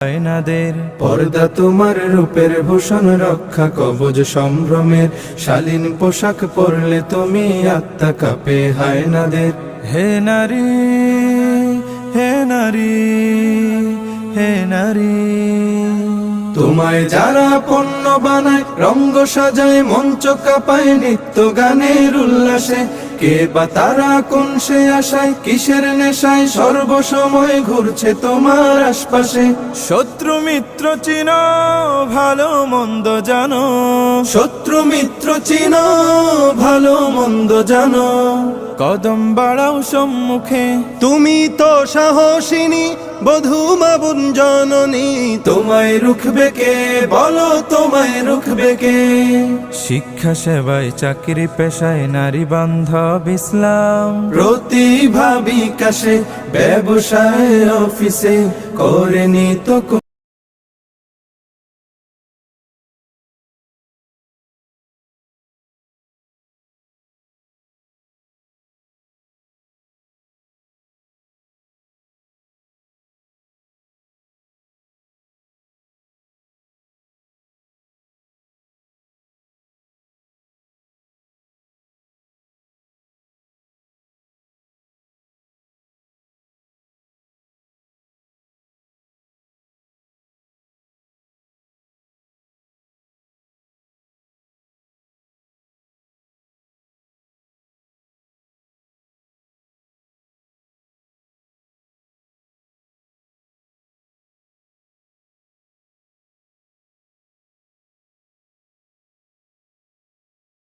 আয়নাদের পর্দা তোমার রূপের ভূষণ, রক্ষা কবচ সম্ভ্রমের শালীন পোশাক পরলে তুমি আত্মা কাঁপে হায়নাদের। হে নারী, হে নারী, হে নারী, তোমায় যারা পণ্য বানায়, রঙ্গ সাজায়, মঞ্চ কাঁপায় নিত্য গানের উল্লাসে, কে বা তারা কোন সে আশায়, কিসের নেশায় সর্বসময় ঘুরছে তোমার আশপাশে। শত্রু মিত্র চিনো, ভালো মন্দ জানো, শত্রু মিত্র চিনো, ভালো মন্দ জানো, কদম বাড়াও সম্মুখে, তুমি তো সাহসিনী বধূ মাবুন জননী, তোমায় রুখবে কে, বলো তোমায় রুখবে কে। শিক্ষা সেবায় চাকরি পেশায় নারী বান্ধব ইসলাম, প্রতিভা বিকাশে ব্যবসায় অফিসে করেনি তো